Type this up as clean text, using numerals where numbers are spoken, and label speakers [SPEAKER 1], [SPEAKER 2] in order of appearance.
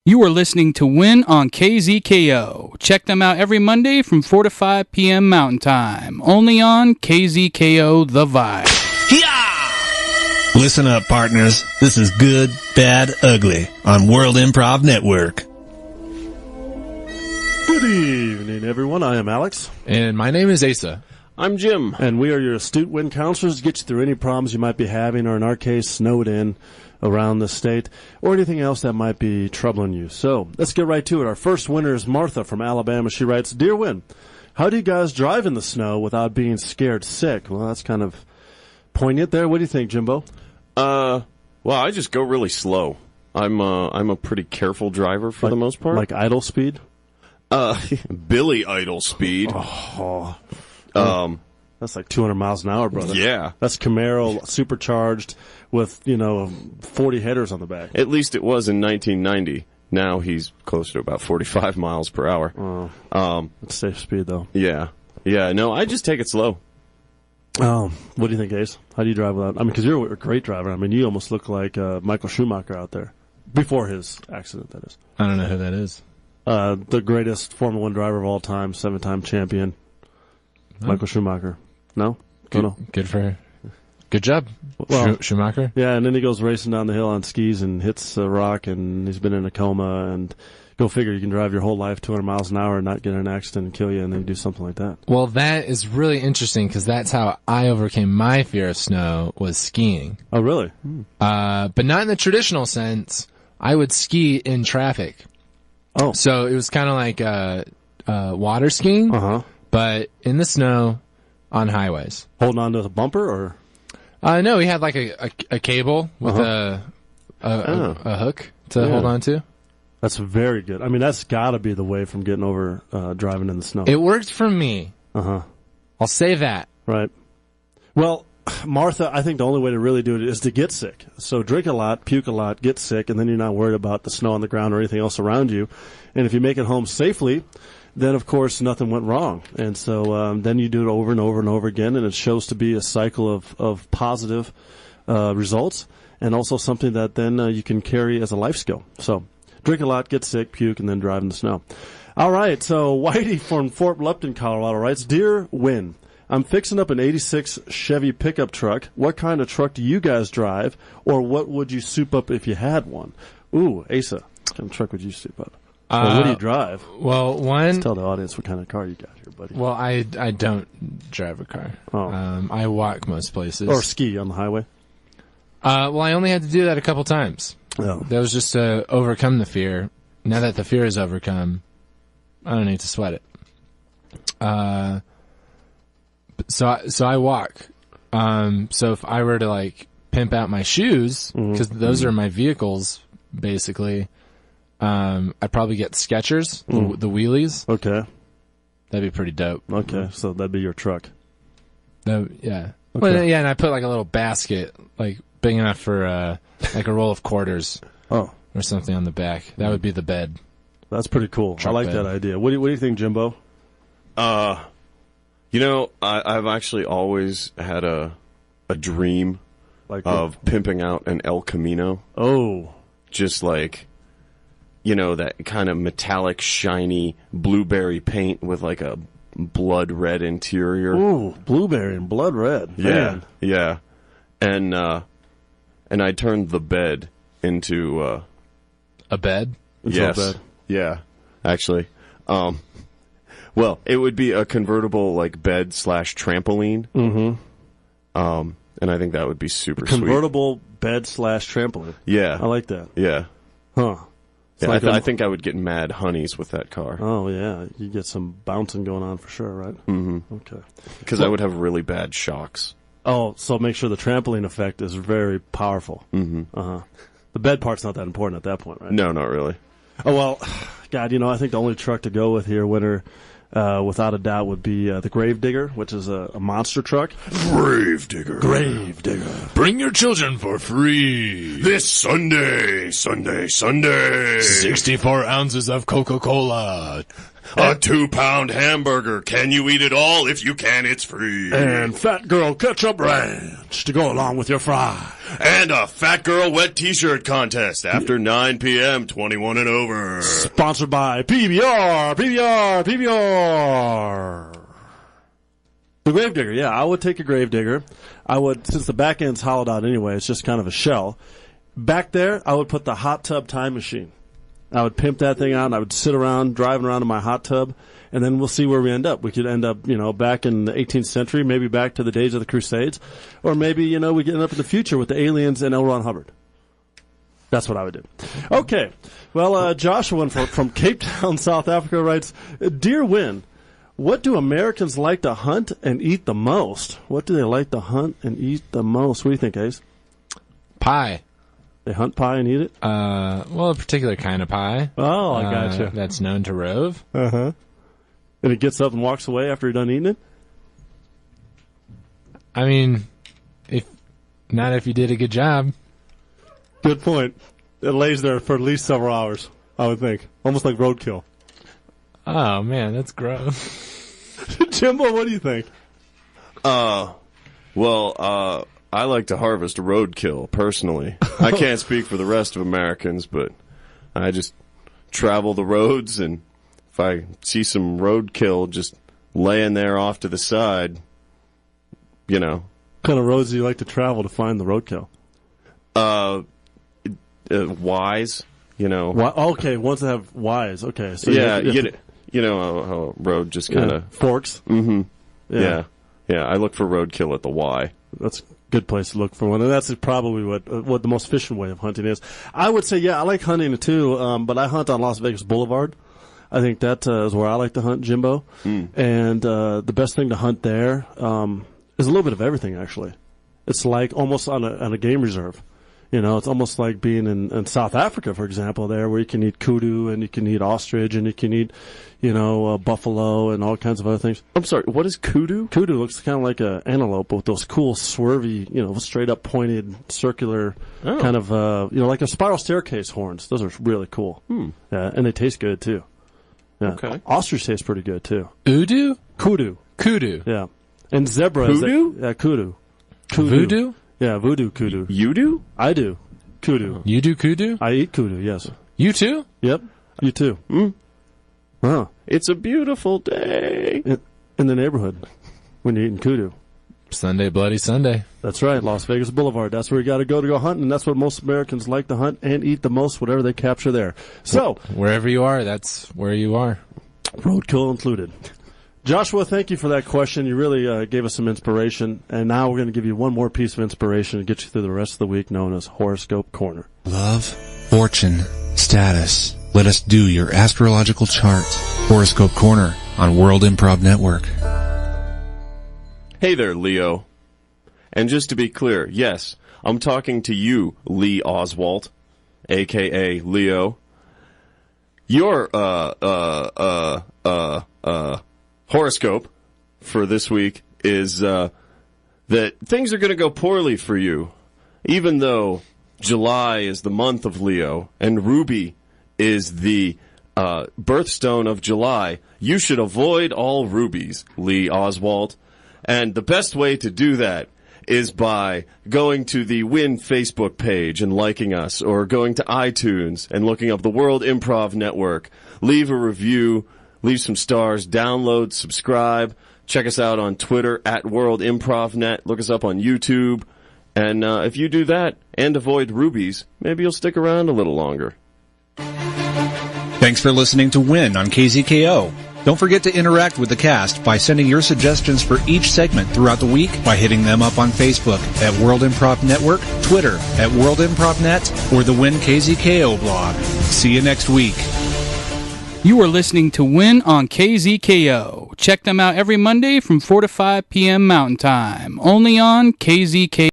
[SPEAKER 1] You are listening to Win on KZKO. Check them out every Monday from 4 to 5 p.m. Mountain Time. Only on KZKO The Vibe.
[SPEAKER 2] Listen up, partners. This is Good, Bad, Ugly on World Improv Network.
[SPEAKER 3] Good evening, everyone. I am Alex.
[SPEAKER 4] And my name is Asa.
[SPEAKER 5] I'm Jim.
[SPEAKER 3] And we are your astute win counselors to get you through any problems you might be having, or in our case, snowed in around the state, or anything else that might be troubling you. So let's get right to it. Our first winner is Martha from Alabama. She writes, Dear Win, how do you guys drive in the snow without being scared sick? Well, that's kind of poignant there. What do you think, Jimbo?
[SPEAKER 5] Well, I just go really slow. I'm a pretty careful driver for the most part.
[SPEAKER 3] Like idle speed?
[SPEAKER 5] Billy Idle speed.
[SPEAKER 3] That's like 200 miles an hour, brother.
[SPEAKER 5] Yeah.
[SPEAKER 3] That's Camaro supercharged with, 40 headers on the back.
[SPEAKER 5] At least it was in 1990. Now he's closer to about 45 miles per hour.
[SPEAKER 3] It's safe speed, though.
[SPEAKER 5] Yeah. Yeah, no, I just take it slow.
[SPEAKER 3] What do you think, Ace? How do you drive without? I mean, because you're a great driver. I mean, you almost look like Michael Schumacher out there. Before his accident, that is.
[SPEAKER 4] I don't know who that is.
[SPEAKER 3] The greatest Formula One driver of all time, 7-time champion, Michael Schumacher. No?
[SPEAKER 4] Good for her. Good job, Schumacher.
[SPEAKER 3] Yeah, and then he goes racing down the hill on skis and hits a rock, and he's been in a coma, and go figure, you can drive your whole life 200 miles an hour and not get in an accident and kill you, and then do something like that.
[SPEAKER 4] Well, that is really interesting, because that's how I overcame my fear of snow, was skiing.
[SPEAKER 3] Oh, really?
[SPEAKER 4] But not in the traditional sense. I would ski in traffic.
[SPEAKER 3] Oh.
[SPEAKER 4] So it was kind of like water skiing, but in the snow on highways.
[SPEAKER 3] Holding on to the bumper, or?
[SPEAKER 4] No, we had like a cable with a hook to hold on to.
[SPEAKER 3] That's very good. I mean, that's got to be the way from getting over driving in the snow.
[SPEAKER 4] It worked for me. I'll say that.
[SPEAKER 3] Right. Well, Martha, I think the only way to really do it is to get sick. So drink a lot, puke a lot, get sick, and then you're not worried about the snow on the ground or anything else around you. And if you make it home safely, then, of course, nothing went wrong. And so then you do it over and over and over again, and it shows to be a cycle of positive results, and also something that then you can carry as a life skill. So drink a lot, get sick, puke, and then drive in the snow. All right, so Whitey from Fort Lupton, Colorado writes, Dear Win, I'm fixing up an 86 Chevy pickup truck. What kind of truck do you guys drive, or what would you soup up if you had one? Ooh, Asa, what kind of truck would you soup up? What do you drive?
[SPEAKER 4] Well,
[SPEAKER 3] Let's tell the audience what kind of car you got here, buddy.
[SPEAKER 4] Well, I don't drive a car. I walk most places.
[SPEAKER 3] Or ski on the highway?
[SPEAKER 4] Well, I only had to do that a couple times.
[SPEAKER 3] Oh.
[SPEAKER 4] That was just to overcome the fear. Now that the fear is overcome, I don't need to sweat it. So I walk. So if I were to pimp out my shoes, because those are my vehicles, basically, I'd probably get Skechers, the wheelies.
[SPEAKER 3] Okay.
[SPEAKER 4] That'd be pretty dope.
[SPEAKER 3] Okay, so that'd be your truck.
[SPEAKER 4] Yeah. Okay. Well, yeah, and I put a little basket, big enough for a roll of quarters.
[SPEAKER 3] Oh.
[SPEAKER 4] Or something on the back. That would be the bed.
[SPEAKER 3] That's pretty cool.
[SPEAKER 4] Truck
[SPEAKER 3] I like
[SPEAKER 4] bed.
[SPEAKER 3] that idea. What do you think, Jimbo?
[SPEAKER 5] I've actually always had a dream of pimping out an El Camino.
[SPEAKER 3] Oh.
[SPEAKER 5] Just that kind of metallic, shiny blueberry paint with a blood red interior.
[SPEAKER 3] Ooh, blueberry and blood red.
[SPEAKER 5] Yeah,
[SPEAKER 3] Man.
[SPEAKER 5] yeah. And I turned the bed into
[SPEAKER 4] a bed.
[SPEAKER 5] Yes,
[SPEAKER 3] a bed.
[SPEAKER 5] Yeah, actually. Well, it would be a convertible bed / trampoline. Mm-hmm. And I think that would be super sweet.
[SPEAKER 3] Convertible bed / trampoline.
[SPEAKER 5] Yeah,
[SPEAKER 3] I like that.
[SPEAKER 5] Yeah.
[SPEAKER 3] Huh.
[SPEAKER 5] Yeah, I think I would get mad honeys with that car.
[SPEAKER 3] Oh, yeah. You get some bouncing going on for sure, right?
[SPEAKER 5] Mm-hmm.
[SPEAKER 3] Okay.
[SPEAKER 5] Because I would have really bad shocks.
[SPEAKER 3] Oh, so make sure the trampoline effect is very powerful.
[SPEAKER 5] Mm-hmm.
[SPEAKER 3] Uh-huh. The bed part's not that important at that point, right?
[SPEAKER 5] No, not really.
[SPEAKER 3] Oh, well, God, I think the only truck to go with here, winner, without a doubt, would be the Gravedigger, which is a monster truck.
[SPEAKER 5] Gravedigger.
[SPEAKER 4] Bring your children for free.
[SPEAKER 5] This Sunday.
[SPEAKER 4] 64 ounces of Coca-Cola.
[SPEAKER 5] A 2-pound hamburger. Can you eat it all? If you can, it's free.
[SPEAKER 3] And Fat Girl Ketchup Ranch to go along with your fry.
[SPEAKER 5] And a Fat Girl Wet T-shirt contest after 9 p.m., 21 and over.
[SPEAKER 3] Sponsored by PBR. The Gravedigger, yeah, I would take a Gravedigger. I would, since the back end's hollowed out anyway, it's just kind of a shell. Back there, I would put the hot tub time machine. I would pimp that thing out, and I would sit around, driving around in my hot tub, and then we'll see where we end up. We could end up, back in the 18th century, maybe back to the days of the Crusades, or maybe, we could end up in the future with the aliens and L. Ron Hubbard. That's what I would do. Okay. Well, Joshua from Cape Town, South Africa writes, Dear Win, what do Americans like to hunt and eat the most? What do they like to hunt and eat the most? What do you think, Ace?
[SPEAKER 4] Pie.
[SPEAKER 3] They hunt pie and eat it?
[SPEAKER 4] Well, a particular kind of pie.
[SPEAKER 3] Oh, I gotcha.
[SPEAKER 4] That's known to rove.
[SPEAKER 3] Uh-huh. And it gets up and walks away after you're done eating it?
[SPEAKER 4] I mean, if you did a good job.
[SPEAKER 3] Good point. It lays there for at least several hours, I would think. Almost like roadkill.
[SPEAKER 4] Oh, man, that's gross.
[SPEAKER 3] Jimbo, what do you think?
[SPEAKER 5] I like to harvest roadkill, personally. I can't speak for the rest of Americans, but I just travel the roads, and if I see some roadkill just laying there off to the side,
[SPEAKER 3] What kind of roads do you like to travel to find the roadkill?
[SPEAKER 5] Wise,
[SPEAKER 3] Okay, ones that have Ys. Okay. So
[SPEAKER 5] yeah, how a road just kind of...
[SPEAKER 3] forks?
[SPEAKER 5] Mm-hmm. Yeah. I look for roadkill at the Y.
[SPEAKER 3] That's a good place to look for one, and that's probably what the most efficient way of hunting is. I would say, I like hunting too, but I hunt on Las Vegas Boulevard. I think that is where I like to hunt, Jimbo. And the best thing to hunt there is a little bit of everything, actually. It's like almost on a game reserve. It's almost like being in South Africa, for example, there, where you can eat kudu and you can eat ostrich and you can eat, buffalo and all kinds of other things.
[SPEAKER 5] I'm sorry, what is kudu?
[SPEAKER 3] Kudu looks kind of like an antelope with those cool, swervy, straight up pointed, circular, kind of, like a spiral staircase horns. Those are really cool. Yeah, and they taste good, too. Yeah.
[SPEAKER 5] Okay.
[SPEAKER 3] Ostrich tastes pretty good, too.
[SPEAKER 4] Udu?
[SPEAKER 3] Kudu.
[SPEAKER 4] Kudu.
[SPEAKER 3] Yeah. And zebra.
[SPEAKER 5] Kudu?
[SPEAKER 3] Yeah, kudu.
[SPEAKER 4] Voodoo?
[SPEAKER 3] Yeah, voodoo kudu.
[SPEAKER 5] You do?
[SPEAKER 3] I do. Kudu.
[SPEAKER 4] You do kudu?
[SPEAKER 3] I eat kudu, yes.
[SPEAKER 4] You too?
[SPEAKER 3] Yep. You too. Huh.
[SPEAKER 5] It's a beautiful day.
[SPEAKER 3] In the neighborhood when you're eating kudu.
[SPEAKER 4] Sunday, Bloody Sunday.
[SPEAKER 3] That's right, Las Vegas Boulevard. That's where you got to go hunting, and that's what most Americans like to hunt and eat the most, whatever they capture there. So,
[SPEAKER 4] wherever you are, that's where you are.
[SPEAKER 3] Roadkill included. Joshua, thank you for that question. You really gave us some inspiration, and now we're going to give you one more piece of inspiration to get you through the rest of the week, known as Horoscope Corner.
[SPEAKER 6] Love, fortune, status. Let us do your astrological chart. Horoscope Corner on World Improv Network.
[SPEAKER 5] Hey there, Leo. And just to be clear, yes, I'm talking to you, Lee Oswalt, a.k.a. Leo. Your, horoscope for this week is that things are going to go poorly for you, even though July is the month of Leo and Ruby is the birthstone of July. You should avoid all rubies, Lee Oswald. And the best way to do that is by going to the Win Facebook page and liking us, or going to iTunes and looking up the World Improv Network. Leave a review. Leave some stars, download, subscribe. Check us out on Twitter at World Improv Net. Look us up on YouTube. And if you do that and avoid rubies, maybe you'll stick around a little longer.
[SPEAKER 2] Thanks for listening to Win on KZKO. Don't forget to interact with the cast by sending your suggestions for each segment throughout the week by hitting them up on Facebook at World Improv Network, Twitter at World Improv Net, or the Win KZKO blog. See you next week.
[SPEAKER 1] You are listening to Win on KZKO. Check them out every Monday from 4 to 5 p.m. Mountain Time. Only on KZKO.